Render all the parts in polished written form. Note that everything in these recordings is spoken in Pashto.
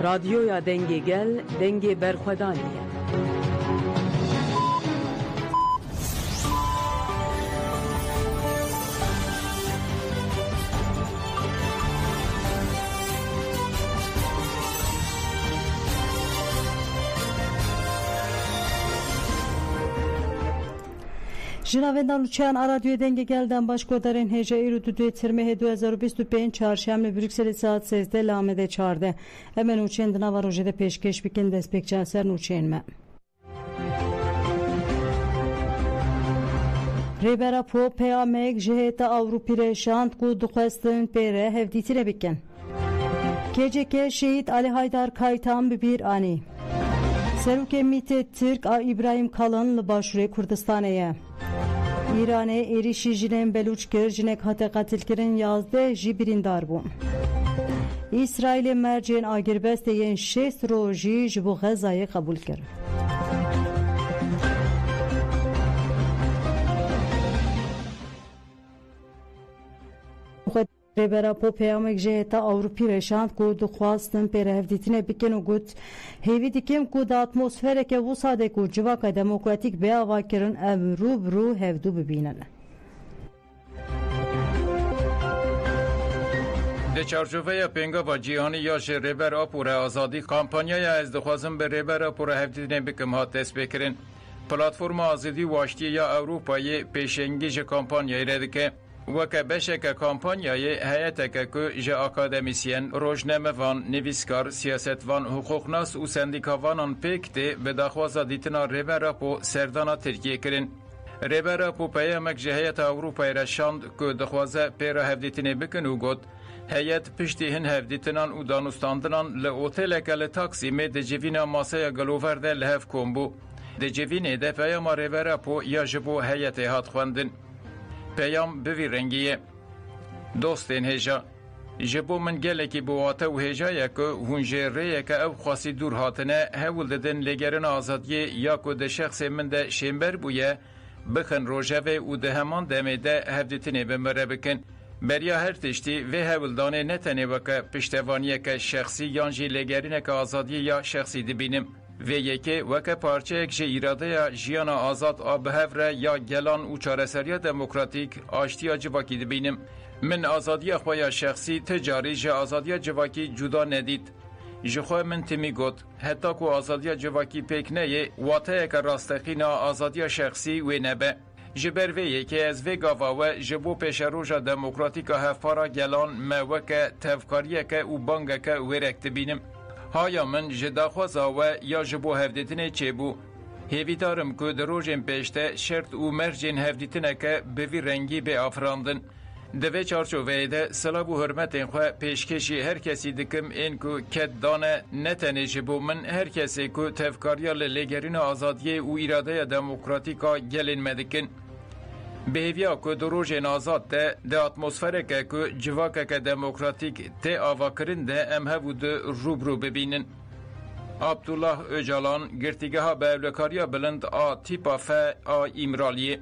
رادیویا دنگی گل دنگی برخودانیه. جنابندان لوچان رادیو دنگ گلدن باشکودارین هجا ایرو دو ترمه 2025 چهارشنبه بروکسل ساعت 13 لامده 14 امن اوچین دناوا روژه پیشکش بکن دست پیکچان سر نوچین ما ریبرا پو پیامک جهت اوروپی رشاند کو دخواستن پیره هفدیتی بکن KCK şehit Ali Haydar Kaytan bir ani Seruk Emniyeti Türk İbrahim Kalın li başûrê Kurdistanê İranê êrişî jinên Belûç kir jinek hate qatilkirin 11 jî birîndar bûn. İsraîlê mercên agirvestê yên 6 rojî ji bo Xezayê qebûl kir. Rêbera Popeyamek ji heta Ewropî reşand ku dixwastin pêrehevdîtinê bikin û got hêvî dikim ku di atmosfereke wisa de ku civaka demokratîk bêava kirin ev rû bi rû hevdû bibînin. Di çarşoveya pêngava cîhanî ya ji rêbera pûra azadî kampanyaya ez dixwazim bi rêbera pûra hevdîtinê bikim hat destpêkirin. Platforma Azadî û Aştiyê ya Ewropayê pêşengî ji kampanyayê re dike. Weke beşeke kampanyayê heyeteke ku ji akademisyen, rojnamevan, nivîskar, siyasetvan, hukuknas û sendîkavanan pêk tê bi daxwaza dîtina rêbera po serdana Tirkiye kirin. Rêbera po peyamek ji heyeta Ewropayê re şand ku dixwaze pêra hevdîtinê bikin û got heyet piştî hin hevdîtinan û danûstandinan li oteleke li Taksimê di civîna masaya Gilover de li hev kom bû. Di civînê de peyama rêbera po ya ji bo heyetê hat xwendin. Peyam bivî rengî ye. Dostên hêja. Ji bo min gelekî biwate û hêja ye ku hûn ji rêyeke ew xwasî dûr hatine hewil didin lêgerina azadiyê ya ku di şexsê min de şêmber bûye bixin rojevê û di heman demê de hevdîtinê bi me re bikin. Beriya her tiştî vê hewildanê ne tenê weke piştevaniyeke şexsî yan jî lêgerineke azadiyê ya şexsî dibînim. Vê yekê weke parçeyek ji îradeya jiyana azad a bihev re ya gelan û çareseriya demokratîk aştiya civakî dibînim. Min azadiya xwe ya şexsî ti carî ji azadiya civakî cuda nedît. Ji xwe min timî got heta ku azadiya civakî pêk neyê wateyeke rastexîna azadiya şexsî wê nebe. Ji ber vê yekê ez vê gava we ji bo pêşeroja demokratîka hevpara gelan me weke tevkariyeke û bangeke wêrek dibînim. Haya min ji daxwaza we ya ji bo hevdîtinê çêbû. Hêvîdarim ku di rojên pêşte şert û mercên hevdîtineke bi vî rengî bê afirandin. Di vê çarçoveyê de silav û hurmetên xwe pêşkêşî her kesî dikim ên ku ket dane ne tenê ji bo min her kesê ku tevkariya li lêgerîna azadiyê û îradeya demokratîka gelên me dikin. Bêhêviya ku di rojên azad de di atmosfereke ku civakeke demokratîk tê avakirin de em hevû di rûbrû bibînin. Abdullah Öcalan, girtîgeha bevlekariya bilind a tîpa fe a İmraliyê.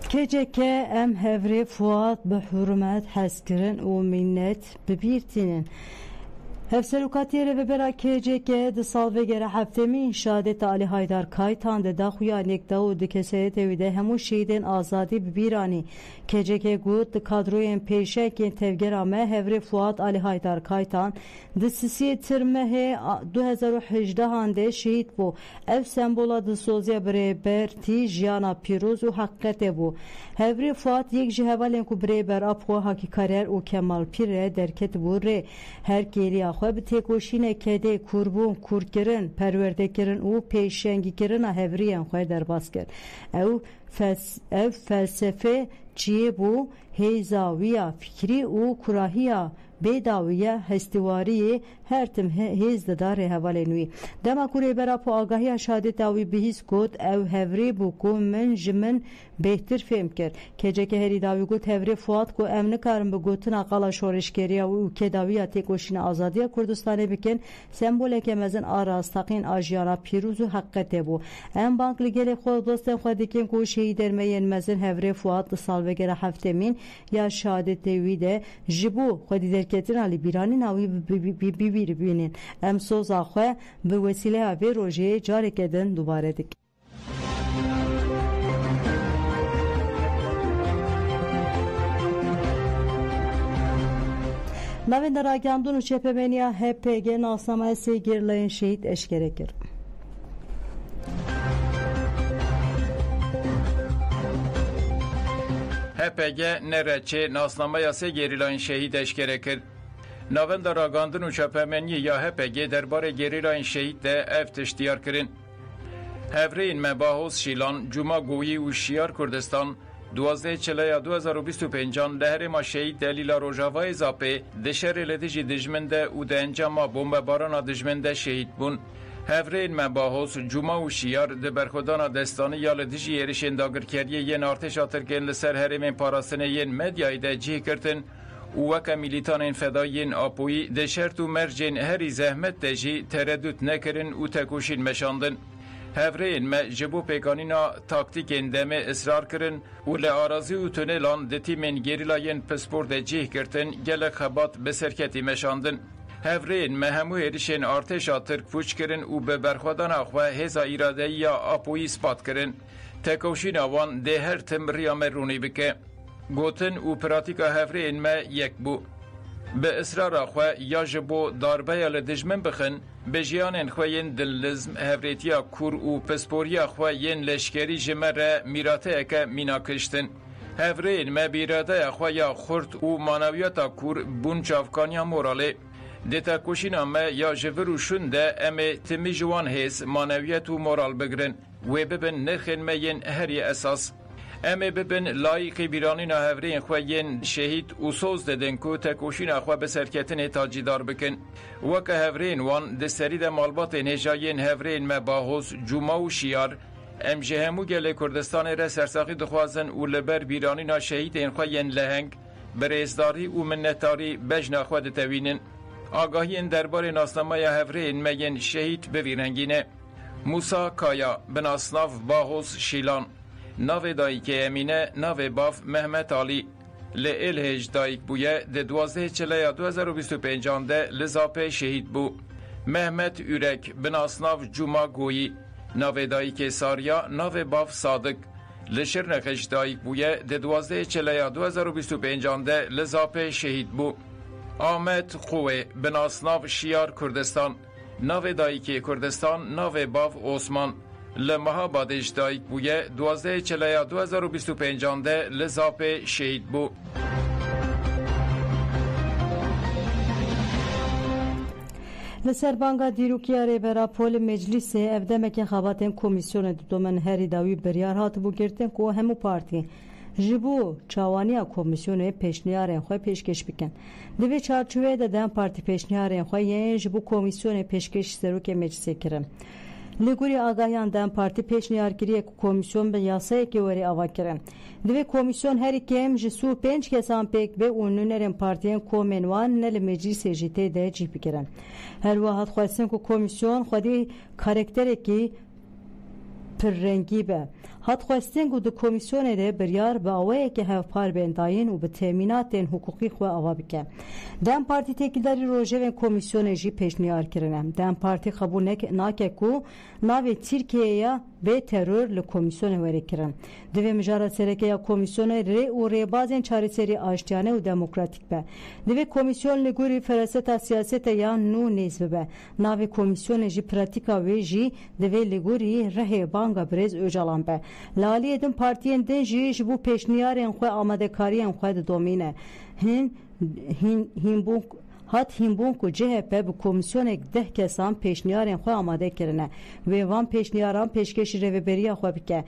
KCK em hevrê Fuat bi hurmet hezkirin û minnet bibîrtînin. Hevserokatiye revbera KCK di salvegera heftemî şadeta Ali Haydar Kaytan de daxuya nekda û di keseyetê wî de hemû şehîdên azadî bibîranî. KCK got di kadroyên pêşekên tevgera me hevrê Fuat Ali Haydar Kaytan di sisiyê tirmehê 2018 de şehîd bû. Ev sembola di soziya birêbertî jiyana pîroz û heqîqetê bû. Hevrê Fuat yek ji hevalên ku birêber apxwe Hakîkarer û Kemalpîr re derketibû rê. Her gêliya xwe bi têkoşînê kedê kurbûn, kurkirin, perwerdekirin û pêşengîkirina hevriyên xwe derbas kir. Ev felsefe çiyê bû hêza wî ya fikrî û kurahiya bêdawiya hestîwariyê هر تم هیز داره حواله نوی دما کوری برا پو آگاهی شهادت اوی بهیز گوت او هفری بو کو من جمن بهتر فهم کرد که جه که هری داوی گوت هفری فواد کو امن کارم بگوتن اقلا شورشگری و که داوی تکوشین آزادی کردستان بکن سمبوله که مزن آراستاقین آجیانا پیروز و حقیقت بو ام بانک لگل خود دوستن خود دکن کو شهید درمین مزن هفری فواد سال وگره هفته مین یا شهادت ویده جبو خودی درکتن علی بیرانی ناوی ببینین ام سوز آخوه به وسیله اوی روژه جاری کدن دوباره دک نوین در آگاندون و چپمنیا HPG ناسنامه سیگیرلین شهید اشکره کرد. HPG نرچه ناسنامه سیگیرلین شهید اشکره کرد. نوین در آگاندون و چپمنی یا HPG درباره گیرلین شهید ده افتشتیار کرد. هفرین مباحث شیلان جمعه گویی و شیار کردستان 12 چلیا 2025 لهر ما شهید دلیل روژاوای زاپه دشر لدیجی دجمنده و ده انجام بمباران دجمنده شهید بون. هفرین مباحث جمعه و شیار ده برخودان دستانی یا لدیجی ایرشین داگرکریه ین ارتش آترکن لسر هرمین پاراستنه ین مدیای ده جیه کرتن و وکا میلیتان فدایین آپوی دشر تو مرجین هری زحمت دجی تردد نکرن و تکوشین مشاندن. هفرین ما جبو پیکانینا تاکتیک اندامه اصرار کرن و لعارازی و تونلان دتی من گریلاین پسپورت جیه کرتن گل خبات بسرکتی مشاندن. هفرین ما همو هریشن ارتشا ترک پوچ کرن و به برخودان اخوه هزا ایراده یا آپوی سپات کرن. تکوشین آوان ده هر تم ریام رونی بکه. گوتن و پراتیکا هفرین ما یک بو. به اصرار اخوه یا جبو داربه یا لدجمن بخن به جیان خوین دلزم هفریتیا کور و پسپوریا خوین لشکری جمره میراته اکا مینا کشتن. هفرین ما بیراده خویا خورد و مانویاتا کور بون چافکانیا موراله. دیتا کشین اما یا جورو شنده اما تمی جوان هیز مانویت و مورال بگرن و ببن نرخن مین هری اساس. اما ببن لایقی بیرانی هفرین خوین شهید و سوز ددن که تکوشین خواه بسرکتن تاجیدار بکن. وکه هفرین وان دسترید مالبات نجاین هفرین مباحث جمعه و شیار امجه همو گل کردستان را سرساقی دخوازن و لبر بیرانی شهید خوین لهنگ برازداری و منتاری بجنا خود توینن. آگاهی درباره ناسنامه هفرین مین شهید بویرنگینه. موسا کایا بناسناف باحث شیلان ناو دایک امینه ناو باف محمد علی لالهج دایک بویه ده 12 چلیا 2025 ده لزاپه شهید بو. محمد یورک بناسناو جمعه گویی ناو دایک ساریا ناو باف صادق لشرنخش دایک بویه ده 12 چلیا 2025 ده لزاپه شهید بو. آمد خوه بناسناو شیار کردستان ناو دایک کردستان ناو باف عثمان لمها بادش دایک بویه 12 چلیا 2025 ده لزاپ شهید بو. لسر بانگا دیروکیا ریبرا پول مجلس افدمک خباتن کمیسیون دومن هری داوی بریار هات بو گرتن کو همو پارتی جبو چاوانیا کمیسیون پیشنیارن خو پیشکش بکن دوی چارچوبه دادن پارتی پیشنیارن خو یین جبو کمیسیون پیشکش سروک مجلس کرن لگوری آگاهیان دم پارتی پیشنیارگیری کمیسیون به یاسای که وری آوا کرن دوی کمیسیون هری کم جسو 5 کسان پیک به اونونرن پارتیان کومنوان نل مجلس جیته ده جی بکرن هر واحد خواستن که کمیسیون خودی کارکتره کی پررنگی به هات خواستن که دو کمیسیون ده بریار به آوه که هفپار بنداین و به تامینات حقوقی خو آوا بکن دم پارتی تکیداری روژه و کمیسیون جی پیشنیار کرنم دم پارتی قبول ناکه کو ناوی ترکیه به ترور لکمیسیون وری کرن دوی مجارات سرکه یا کمیسیون ری و ری بازن چاری سری آشتیانه و دموکراتیک به دوی کمیسیون لگوری فرست سیاست یا نو نیز به ناوی کمیسیون جی پراتیکا وی جی دوی لگوری ره بانگا برز اوجالان به لالی ادن پارتین دن جی جبو پیشنیارن خو آماده کارین خو دومینه هیم کو CHP به کمیسیون 10 کسان پیشنیارن خو آماده کرنه و وان پیشنیاران پیشکش ریبریا خو بکه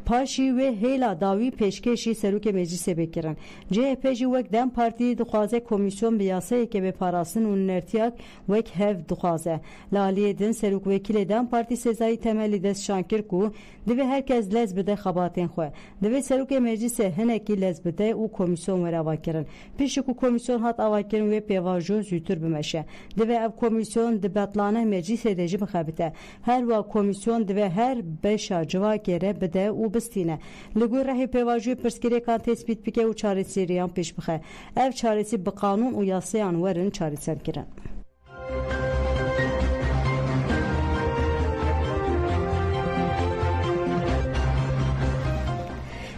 پاشی و هیلا داوی پیشکشی سروک مجلس بکرن جه پیجی وک دم پارتی دخوازه کمیسیون بیاسه که به پاراسن و نرتیاک وک هف دخوازه لالیه دن سروک وکیل دم پارتی سزایی تملی دست شانکر کو دوی هرکس لز بده خباتین خواه دوی سروک مجلس هنکی لز بده او کمیسیون ور آواکرن پیش کو کمیسیون هات آواکرن و پیواجون زیتر بمشه دوی او کمیسیون دبتلانه مجلس دجی بخابته هر وا کمیسیون دوی هر بشا جوا گره بده او بستینه لگو راه پیواجوی پرسکری کان تثبیت بکه و چارسی ریان پیش بخه اف چارسی به قانون و یاسیان ورن چارسر کرن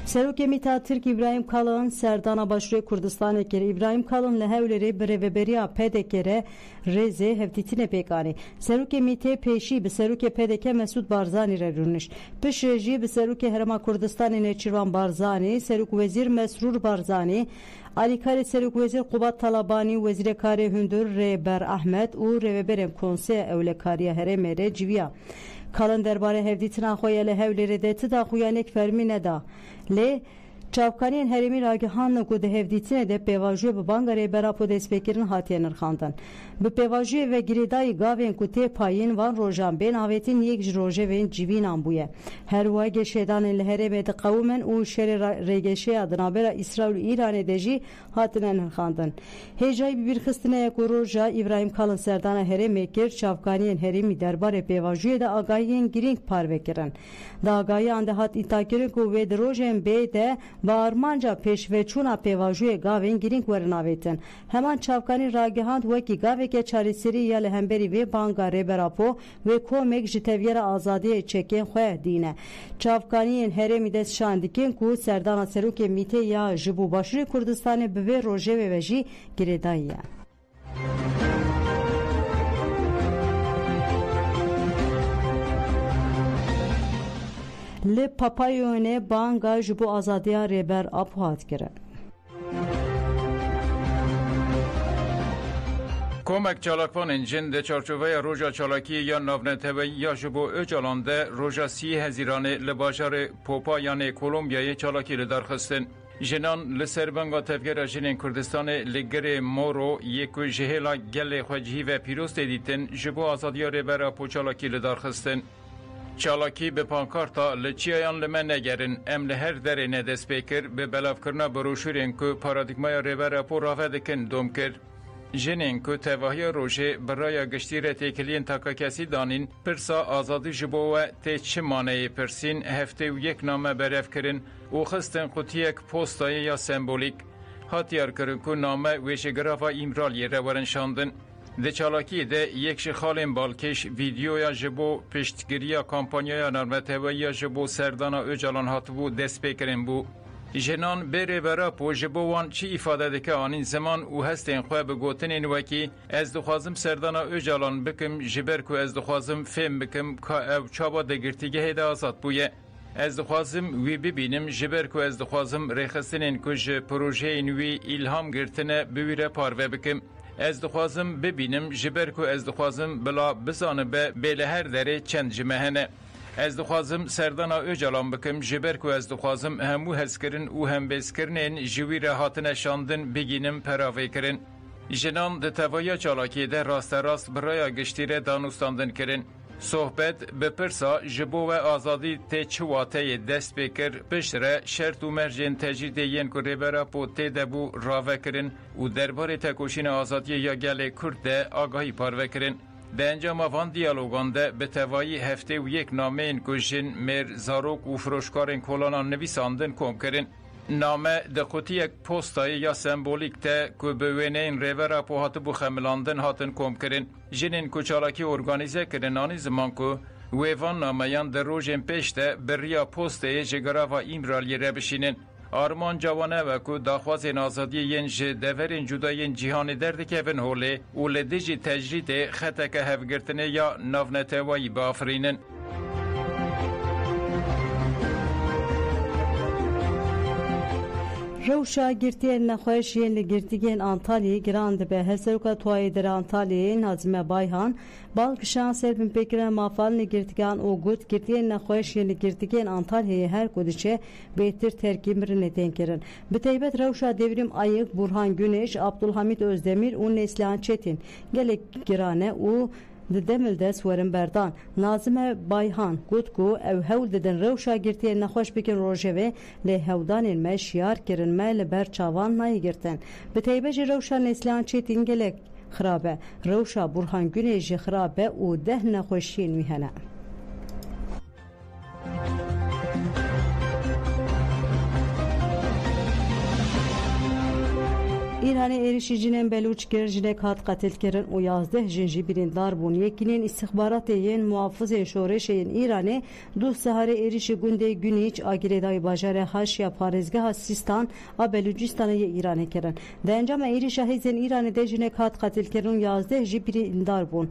سروک میتا ترک ابراهیم کالن سردانا باشوی کردستان کره ابراهیم کالن لهولری برهبریا پدکره رزه هفتیتینه پیکانی سروک میته پیشی به سروک پدکه مسعود بارزانی رونش پیش رژی به سروک هرما کردستان نچیروان بارزانی سروک وزیر مسرور بارزانی علیکاری سروک وزیر قوبات طالبانی وزیر کاری هندور ریبر احمد و ریبرم کنسه اولکاری هرمره جویا کالن درباره هفدیتنا خویا لهولری ده تدا خویا نک فرمی ندا لی چاوکانین هرمی راگهان نکو ده هفدیتینه ده پیواجوی به بانگاره براپو دست بکرن هاتیه نرخاندن به پیواجوی و گریدای گاوین کتی پایین وان روژان بین آویتین یک روژه وین جیوین آنبویه هر واگ شیدان لهرمی ده قومن و شر ریگشه ادنابرا اسرائیل و ایران دجی هاتیه نرخاندن هیجای ببیر خستنه یک روژا ابراهیم کالن سردان هرمی کرد چاوکانین هرمی درباره پیواجوی ده آگاهین گرینگ پار بکرن ده آگاهی آنده هات ایتاکرن که وید روژن بیده با آرمانجا پیش و چونا پیواجوی گاوین گرینگ ورناویتن همان چاوکانی راگهاند وکی گاوی که چاریسری یا لهمبری و بانگاره براپو و کومک جتویر آزادی چکین خواه دینه چاوکانی هرمی دست شاندکین کو سردان سروک میته یا جبو باشوری کردستان به روژه و وجی گریداییه لی پاپایونه بانگا جبو آزادیا ریبر آپ هات کرد. کمک چالاکوان انجن ده چارچوبه روژا چالاکی یا ناونتوی یا جبو اجالانده روژا 30 هزیرانه لباشار پوپا یعنی کولومبیای چالاکی لدارخستن. جنان لسربنگا تفگر جنین کردستان لگر مورو یکو جهلا گل خوجهی و پیروست دیتن جبو آزادیا ریبر پو چالاکی لدارخستن. چالاکی به پانکارتا لچیایان لمن نگرن ام لهر در ندست بکر به بلاف کرنا بروشورین که پارادیگمای ریبر پو رافه دکن دوم کر. جنین که تواهی روژه برای گشتیر تکلین تاکا کسی دانین پرسا آزادی جبو و تی چه مانه پرسین هفته و یک نامه برف کرن و خستن قطیک پوستای یا سمبولیک هاتیار کرن که نامه ویشگرافا ایمرالی روارن شاندن. ده چالاکی ده یک شخالین بالکش ویدیو یا جبو پشتگیری یا کامپانیا یا نرمتوی یا جبو سردانا اجالان هاتبو دست بکرن بو. جنان بره برا پو جبوان چی افاده دکه آنین زمان او هستین خواه بگوتنین وکی از دخوازم سردانا اجالان بکم جبر که از دخوازم فهم بکم که او چابا دگرتیگه هیده آزاد بویه. از دخوازم وی ببینم جبر که از دخوازم ریخستنین که ج پروژه نوی ایلهام گرتنه بویره پاروه بکم. از دخوازم ببینم جبر که از دخوازم بلا بزانه به لهر داره چند جمهنه. از دخوازم سردانا اجالان بکم جبر که از دخوازم همو هزکرن و هم بزکرنین جوی راحتن شاندن بگینم پراوی کرن. جنان ده توایا چالاکی ده راست برای گشتیره دانوستاندن کرن. صحبت به پرسا جبو و آزادی تی چواته دست بکر پشتره شرط و مرجن تجرید ین که ریبرا پو تی دبو راوه کرن و درباره تکوشین آزادی یا گل کرد آگاهی پاروه کرن. به انجام وان دیالوگان ده به توایی هفته و یک نامه این کشن مر زاروک و فروشکارین کلانان نویساندن کم کرن. نامه ده قطی یک پوستای یا سمبولیک ده که به وینه این ریورا پو هاتو بو خملاندن هاتن کم کرن. جنین کچالاکی ارگانیزه کرن آنی زمان که ویوان نامهیان در روژن پیشته بریا پوسته جگرا و ایمرالی re بشینن. آرمان جوانه و که داخوازین آزادی ینج دورین جداین جیهان درد کهون هوله و لدیجی تجرید خطک هفگرتنه یا ناونتوایی بافرینن. روشا گرتین نخوشین لگرتگین آنتالی گراند به هسروکا توای در آنتالی نازم بایهان بالکشان سربن پیکرن مافال لگرتگان او گود گرتین نخوشین لگرتگین آنتالی هر کودشه بهتر ترکیب رنتین کرن به تیبت روشا devrim ayık Burhan Güneş Abdülhamit Özdemir u Neslihan Çetin gelek girane u demilde swerin berdan Nazime Bayhan gutku ev hewl dedin rewşa girtiye nexweş bikin rojeve le hewdanên me şiyar kirin me li ber çavan nayê girtin bi teybe jî rewşa Neslihan Çetin gelek xirabe rewşa Burhan Güneş jî xirabe û deh nexweşiyên wî hene İran'ı erişicinin Beluç gercinek hat katilkerin o yazdı jinji birindar bun yekinin istihbarat eyin muhafız şoreşeyin İran'ı du sahare erişi günde güniç agireday bajare haşya parizgah sistan a Belucistan'a İran'ı keren dencama erişa hezen İran'ı de jinek hat katilkerin yazdı birindar bun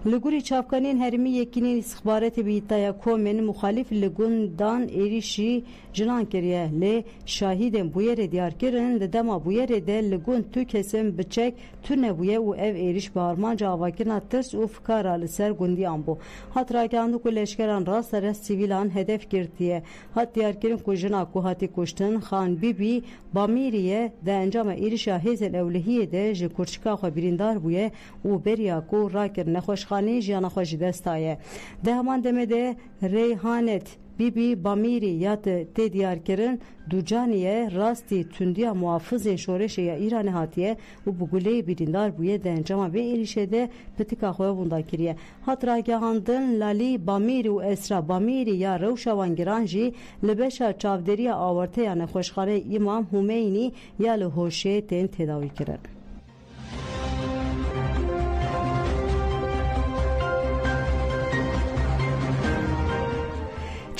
Liguri çapkanın herimi yekinin istihbaratı bir iddiaya komen muhalif ligundan erişi jinan keriye le şahiden bu yere diyar kirin de dema bu yere de ligun tu kesim biçek tu nebuye u ev eriş bağırmanca avakirna tırs u fıkara li ser gundi ambu hat rakandu ku leşkeran rast arası sivilan hedef girtiye hat diyar kirin ku jina ku hati kuştun Khan Bibi Bamiriye de encama erişa hezel evlihiye de ji kurçika xwe birindar buye u beriya ku rakir nexweşxanê jiyana xwe ji dest daye de heman demede Reyhanet Bibi Bamiri ya te diyar kirin Ducaniye rasti tündiya muhafızên şoreşeya İranê hatiye û bu guleyê birîndar bûye de encama vê êrişê de pitika xwe wenda kiriye hat ragihandin Lalî Bamîrî û Esra Bamîrî ya rewşa wan giran jî li beşa çavdêriya awirteya nexweşxaneyê İmam Humeynî ya li Hoşê tên tedawî kirin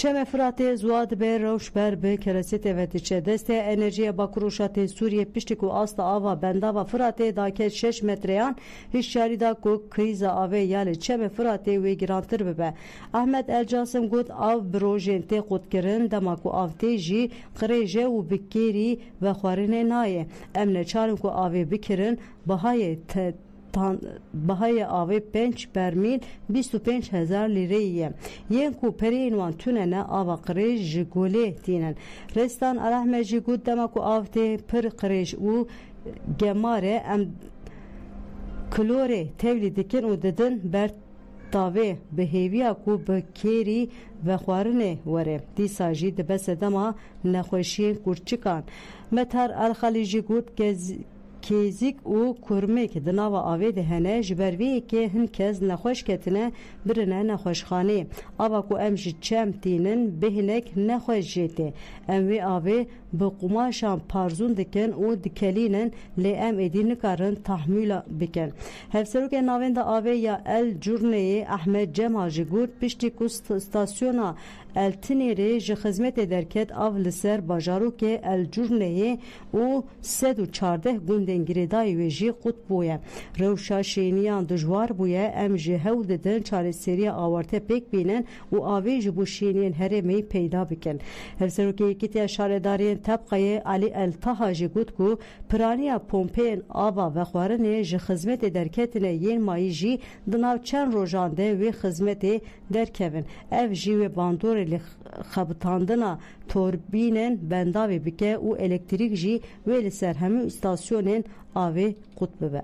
Çeme Fıratê zuad be rewş ber bi keresetê vetiçe destê enerjiya Bakuruşatê Sûriye piştî ku asta ava bendava Fıratê daket 6 metreyan hişyarî da ku krîza avê ya li Çeme Fıratê wê girantir bibe Ahmet Elcasim got av bi rojên tê qutkirin dema ku av tê jî qirêje û bi kêrî ve xwarinê nayê em neçarin ku avê bikirin bihayê Bahaya avê 5 bermîl 25,000 lîreyê yên ku pereyên wan tunene ava qirêj ji golê tînin Restan Erehme jî got dema ku av tê pir qirêj û gemare em klorê tevlî dikin û didin ber tavê bi hêviya ku bi kêrî ve xwarinê were dîsa jî dibe sedema nexweşiyên kurçikan Metar Elxalî jî got Kêzik û kurmek di nava avê de hene ji ber vê yekê hin kes nexweş ketine birine nexweşxanê ava ku em ji çem tînin bihinek nexweş jê tê em vê avê bi qumaşan parzûn dikin û dikelînin lê em êdî nikarin tahmîla bikin hevserokên navên de avê ya El Curneyê Ahmed Cemal jî got piştî ku stasyona Eltinêrê ji xizmetê derket av li ser bajarokê El Curneyê û 114 gundên girêdayî wê jî qut bûye rewşa şêniyan dijwar bûye em ji hewl didin çareseriya awarte pêk bînin û avê ji bo şêniyên herêmê peyda bikin hevserokê yekîtiya şaredariyên Tebqayê Ali El Taha jî got ku piraniya pompeyên ava ve xwarinê ji xizmetê derketine yên mayî jî di nav çend rojan de wê xizmetê derkevin ev jî wê bandorê li xebitandina torbînên bendavê bike û elektrîk jî wê li ser hemû îstasyonên avê qut bibe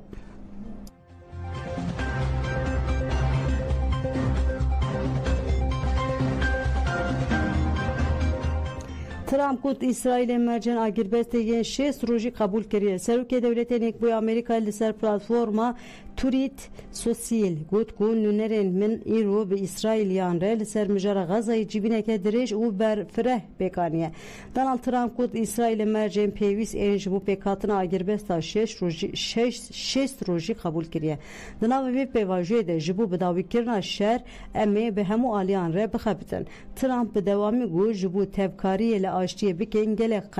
Trump got İsrail'in mercen agirbesteyên 6 rojî kabul kiriye serokê devletên Yekbûyî Amerîka li ser platforma Turit Sosyal got ku nûnerên min îro bi İsraîliyan re li ser mijara Gazayê cîbîneke dirêj û berfireh pêkaniye Donald Trump got İsrail'in mercên pêwîst ên ji bo pêkhatina agirbesta 6 rojî kabul kiriye di navê vê pêvajiyê de ji bo bidawîkirina şer em ê bi hemû aliyan re bixebitin Trump bi dewamî got ji bo tevkariyê li aştiyê bikin gelek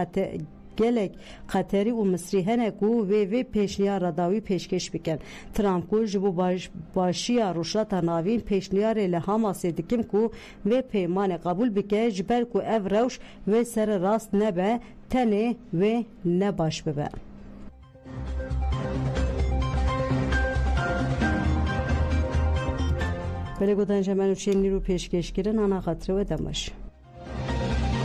gelek Qatari û Misrî hene ku vê pêşniyara dawî pêşkeş bikin. Trump ku ji bo başiya rojhilata navîn pêşniyarê li Hamasê dikim ku vê peymanê qebûl bike ji ber ku ev rewş vê serrast nebe tenê wê ne baş bibe. Belê godan ji hemen û çên nîr û pêşkêşkirin ana xatirê we demiş.